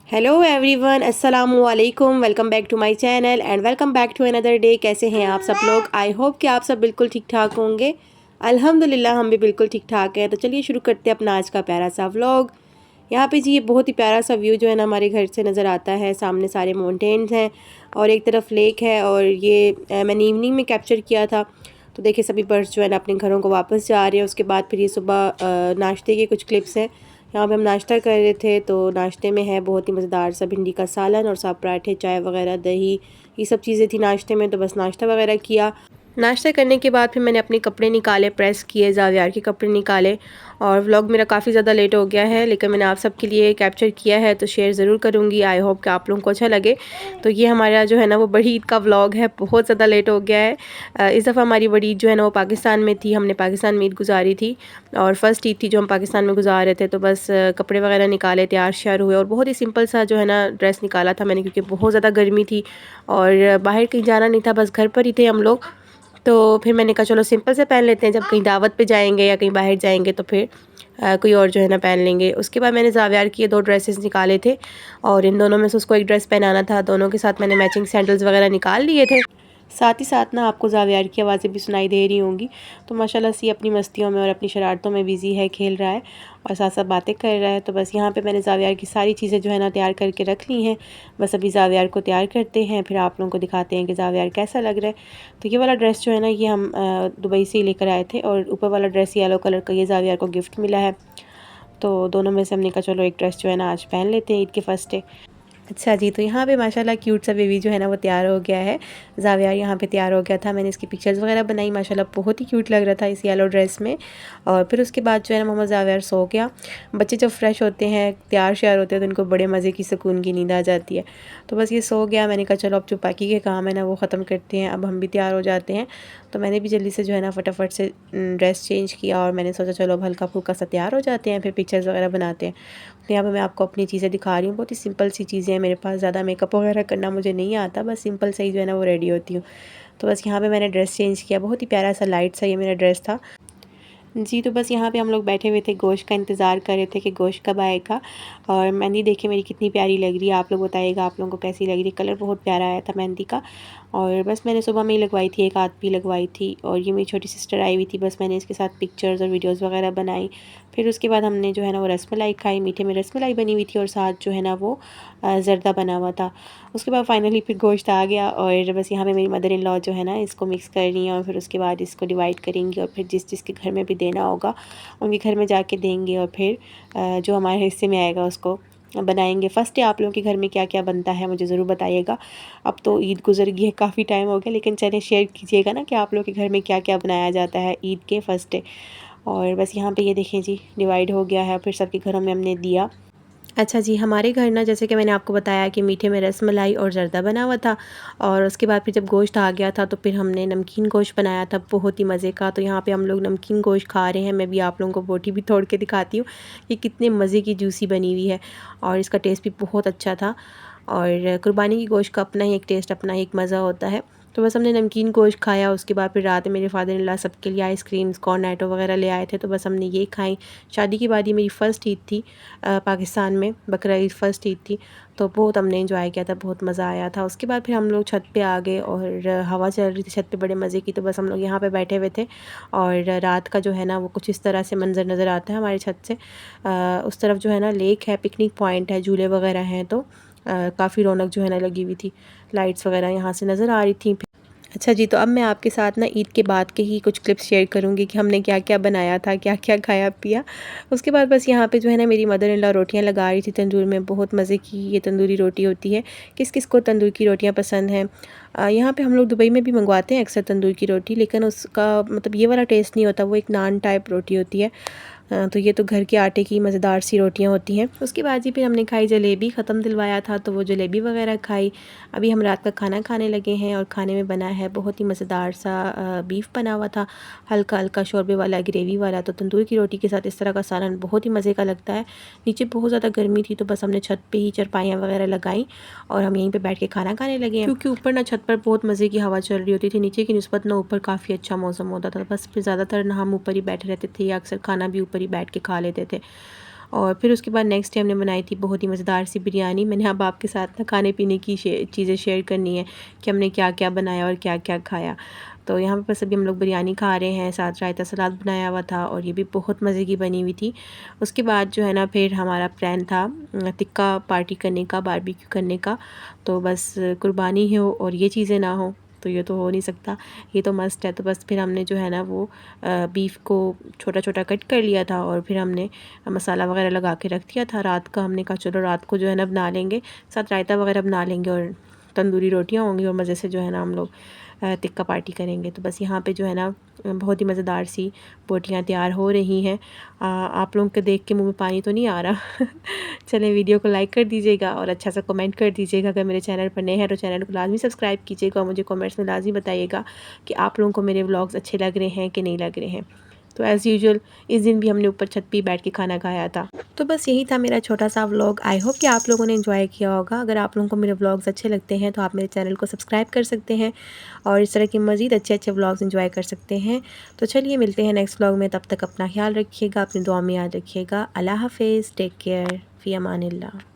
Hello everyone, अस्सलामु अलैकुम। Welcome back to my channel and welcome back to another day. कैसे हैं आप सब लोग? आई होप कि आप सब बिल्कुल ठीक ठाक होंगे। अल्हम्दुलिल्लाह हम भी बिल्कुल ठीक ठाक हैं। तो चलिए शुरू करते हैं अपना आज का प्यारा सा व्लॉग। यहाँ पे जी ये बहुत ही प्यारा सा व्यू जो है ना हमारे घर से नज़र आता है। सामने सारे माउंटेन्स हैं और एक तरफ लेक है। और ये मैंने इवनिंग में कैप्चर किया था। तो देखिए सभी बर्ड्स जो है ना अपने घरों को वापस जा रहे हैं। उसके बाद फिर ये सुबह नाश्ते के कुछ क्लिप्स हैं। यहाँ पे हम नाश्ता कर रहे थे, तो नाश्ते में है बहुत ही मज़ेदार सा भिंडी का सालन और साथ पराठे, चाय वगैरह, दही, ये सब चीज़ें थी नाश्ते में। तो बस नाश्ता वगैरह किया। नाश्ता करने के बाद फिर मैंने अपने कपड़े निकाले, प्रेस किए, जावियार के कपड़े निकाले। और व्लॉग मेरा काफ़ी ज़्यादा लेट हो गया है, लेकिन मैंने आप सबके लिए कैप्चर किया है तो शेयर ज़रूर करूँगी। आई होप कि आप लोगों को अच्छा लगे। तो ये हमारा जो है ना वो बड़ी ईद का व्लॉग है। बहुत ज़्यादा लेट हो गया है। इस दफ़ा हमारी बड़ी ईद जो है ना वो पाकिस्तान में थी। हमने पाकिस्तान में ईद गुजारी थी और फर्स्ट ईद थी जो हम पाकिस्तान में गुजार रहे थे। तो बस कपड़े वगैरह निकाले, तैयार श्यार हुए और बहुत ही सिंपल सा जो है ना ड्रेस निकाला था मैंने, क्योंकि बहुत ज़्यादा गर्मी थी और बाहर कहीं जाना नहीं था, बस घर पर ही थे हम लोग। तो फिर मैंने कहा चलो सिंपल से पहन लेते हैं, जब कहीं दावत पे जाएंगे या कहीं बाहर जाएंगे तो फिर कोई और जो है ना पहन लेंगे। उसके बाद मैंने जावियार की 2 ड्रेसेस निकाले थे और इन दोनों में से उसको एक ड्रेस पहनाना था। दोनों के साथ मैंने मैचिंग सैंडल्स वगैरह निकाल लिए थे। साथ ही साथ ना आपको जावियार की आवाज़ें भी सुनाई दे रही होंगी। तो माशाल्लाह से अपनी मस्तियों में और अपनी शरारतों में बिज़ी है, खेल रहा है और साथ साथ बातें कर रहा है। तो बस यहाँ पे मैंने जावियार की सारी चीज़ें जो है ना तैयार करके रख ली हैं। बस अभी जावियार को तैयार करते हैं, फिर आप लोगों को दिखाते हैं कि जावियार कैसा लग रहा है। तो ये वाला ड्रेस जो है ना ये हम दुबई से ही लेकर आए थे और ऊपर वाला ड्रेस येलो कलर का ये जावियार को गिफ्ट मिला है। तो दोनों में से हमने कहा चलो एक ड्रेस जो है ना आज पहन लेते हैं ईद के फर्स्ट डे। अच्छा जी, तो यहाँ पे माशाल्लाह क्यूट सा बेबी जो है ना वो तैयार हो गया है। जावियार यहाँ पे तैयार हो गया था। मैंने इसकी पिक्चर्स वगैरह बनाई। माशाल्लाह बहुत ही क्यूट लग रहा था इस येलो ड्रेस में। और फिर उसके बाद जो है ना मोहम्मद जावियार सो गया। बच्चे जब फ्रेश होते हैं, तैयार श्यार होते हैं, तो उनको बड़े मज़े की सुकून की नींद आ जाती है। तो बस ये सो गया। मैंने कहा चलो अब जो बाकी के काम है ना वो ख़त्म करते हैं, अब हम भी तैयार हो जाते हैं। तो मैंने भी जल्दी से जो है ना फटाफट से ड्रेस चेंज किया और मैंने सोचा चलो अब हल्का फुल्का सा तैयार हो जाते हैं, फिर पिक्चर्स वगैरह बनाते हैं। तो यहाँ पे मैं आपको अपनी चीज़ें दिखा रही हूँ। बहुत ही सिंपल सी चीज़ें हैं मेरे पास, ज़्यादा मेकअप वगैरह करना मुझे नहीं आता, बस सिंपल से ही जो है ना वो रेडी होती हूँ। तो बस यहाँ पे मैंने ड्रेस चेंज किया। बहुत ही प्यारा सा लाइट सा ये मेरा ड्रेस था जी। तो बस यहाँ पे हम लोग बैठे हुए थे, गोश्त का इंतज़ार कर रहे थे कि गोश्त कब आएगा। और मेहंदी देखिए मेरी कितनी प्यारी लग रही है, आप लोग बताइएगा आप लोगों को कैसी लग रही है। कलर बहुत प्यारा आया था मेहंदी का। और बस मैंने सुबह में ही लगवाई थी, एक आध भी लगवाई थी। और ये मेरी छोटी सिस्टर आई हुई थी, बस मैंने इसके साथ पिक्चर्स और वीडियोज़ वगैरह बनाई। फिर उसके बाद हमने जो है ना वो रसमलाई खाई, मीठे में रसमलाई बनी हुई थी और साथ जो है ना वो ज़र्दा बना हुआ था। उसके बाद फाइनली फिर गोश्त आ गया और बस यहाँ पे मेरी मदर इन लॉ जो है ना इसको मिक्स कर रही हैं और फिर उसके बाद इसको डिवाइड करेंगी और फिर जिस जिसके घर में भी देना होगा उनके घर में जाके देंगे और फिर जो हमारे हिस्से में आएगा उसको बनाएंगे। फर्स्ट डे आप लोगों के घर में क्या क्या बनता है मुझे ज़रूर बताइएगा। अब तो ईद गुजर गई है, काफ़ी टाइम हो गया, लेकिन चलिए शेयर कीजिएगा ना कि आप लोगों के घर में क्या क्या बनाया जाता है ईद के फर्स्ट डे। और बस यहाँ पे ये देखें जी डिवाइड हो गया है, फिर सबके घरों में हमने दिया। अच्छा जी, हमारे घर ना जैसे कि मैंने आपको बताया कि मीठे में रसमलाई और ज़र्दा बना हुआ था। और उसके बाद फिर जब गोश्त आ गया था तो फिर हमने नमकीन गोश्त बनाया था, बहुत ही मज़े का। तो यहाँ पे हम लोग नमकीन गोश्त खा रहे हैं। मैं भी आप लोगों को बोटी भी तोड़ के दिखाती हूँ कि कितने मज़े की जूसी बनी हुई है और इसका टेस्ट भी बहुत अच्छा था। और कुर्बानी की गोश्त का अपना ही एक टेस्ट, अपना ही एक मज़ा होता है। तो बस हमने नमकीन गोश्त खाया। उसके बाद फिर रात में मेरे फादर इन लॉ सबके लिए आइसक्रीम्स, कॉर्नेटो वगैरह ले आए थे, तो बस हमने ये खाई। शादी के बाद ये मेरी फ़र्स्ट ईद थी पाकिस्तान में, बकरा ईद फ़र्स्ट ईद थी। तो बहुत हमने एंजॉय किया था, बहुत मज़ा आया था। उसके बाद फिर हम लोग छत पे आ गए और हवा चल रही थी छत पे बड़े मज़े की। तो बस हम लोग यहाँ पे बैठे हुए थे और रात का जो है ना वो कुछ इस तरह से मंज़र नज़र आता है हमारी छत से। उस तरफ जो है ना लेक है, पिकनिक पॉइंट है, झूले वगैरह हैं। तो काफ़ी रौनक जो है ना लगी हुई थी, लाइट्स वगैरह यहाँ से नज़र आ रही थी। अच्छा जी, तो अब मैं आपके साथ ना ईद के बाद के ही कुछ क्लिप्स शेयर करूँगी कि हमने क्या क्या बनाया था, क्या क्या खाया पिया। उसके बाद बस यहाँ पे जो है ना मेरी मदर इन लॉ रोटियाँ लगा रही थी तंदूर में। बहुत मज़े की ये तंदूरी रोटी होती है। किस किस को तंदूर की रोटियाँ पसंद हैं। यहाँ पे हम लोग दुबई में भी मंगवाते हैं अक्सर तंदूर की रोटी, लेकिन उसका मतलब ये वाला टेस्ट नहीं होता, वो एक नान टाइप रोटी होती है। तो ये तो घर के आटे की मज़ेदार सी रोटियाँ होती हैं। उसके बाद ही फिर हमने खाई जलेबी, ख़त्म दिलवाया था तो वो जलेबी वगैरह खाई। अभी हम रात का खाना खाने लगे हैं और खाने में बना है बहुत ही मज़ेदार सा बीफ बना हुआ था, हल्का हल्का शोरबे वाला, ग्रेवी वाला। तो तंदूर की रोटी के साथ इस तरह का सालन बहुत ही मज़े का लगता है। नीचे बहुत ज़्यादा गर्मी थी तो बस हमने छत पे ही चरपाइयाँ वगैरह लगाई और हम यहीं पे बैठ के खाना खाने लगे हैं, क्योंकि ऊपर ना छत पर बहुत मज़े की हवा चल रही होती थी, नीचे की निस्बत ना ऊपर काफ़ी अच्छा मौसम होता था। बस फिर ज़्यादातर ना हम ऊपर ही बैठे रहते थे या अक्सर खाना भी ऊपर ही बैठ के खा लेते थे। और फिर उसके बाद नेक्स्ट डे हमने बनाई थी बहुत ही मज़ेदार सी बिरयानी। मैंने अब आपके साथ ना खाने पीने की चीज़ें शेयर करनी है कि हमने क्या क्या बनाया और क्या क्या खाया। तो यहाँ पे बस अभी हम लोग बिरयानी खा रहे हैं, साथ रायता सलाद बनाया हुआ था और ये भी बहुत मज़े की बनी हुई थी। उसके बाद जो है ना फिर हमारा प्लान था टिक्का पार्टी करने का, बारबेक्यू करने का। तो बस कुर्बानी हो और ये चीज़ें ना हो तो ये तो हो नहीं सकता, ये तो मस्ट है। तो बस फिर हमने जो है ना वो बीफ को छोटा छोटा कट कर लिया था और फिर हमने मसाला वगैरह लगा के रख दिया था। रात का हमने कहा चलो रात को जो है ना बना लेंगे, साथ रायता वगैरह बना लेंगे और तंदूरी रोटियां होंगी और मज़े से जो है ना हम लोग टिक्का पार्टी करेंगे। तो बस यहाँ पे जो है ना बहुत ही मज़ेदार सी बोटियाँ तैयार हो रही हैं। आप लोगों को देख के मुंह में पानी तो नहीं आ रहा चलें, वीडियो को लाइक कर दीजिएगा और अच्छा सा कमेंट कर दीजिएगा। अगर मेरे चैनल पर नए हैं तो चैनल को लाजमी सब्सक्राइब कीजिएगा और मुझे कमेंट्स में लाजमी बताइएगा कि आप लोगों को मेरे व्लॉग्स अच्छे लग रहे हैं कि नहीं लग रहे हैं। तो एज़ यूजुअल इस दिन भी हमने ऊपर छत पे बैठ के खाना खाया था। तो बस यही था मेरा छोटा सा व्लॉग। आई होप कि आप लोगों ने एंजॉय किया होगा। अगर आप लोगों को मेरे व्लॉग्स अच्छे लगते हैं तो आप मेरे चैनल को सब्सक्राइब कर सकते हैं और इस तरह के मज़ीद अच्छे अच्छे व्लॉग्स एंजॉय कर सकते हैं। तो चलिए मिलते हैं नेक्स्ट व्लॉग में, तब तक अपना ख्याल रखिएगा, अपनी दुआ में याद रखिएगा। अल्लाह हाफिज़, टेक केयर, फ़ी अमानिल्लाह।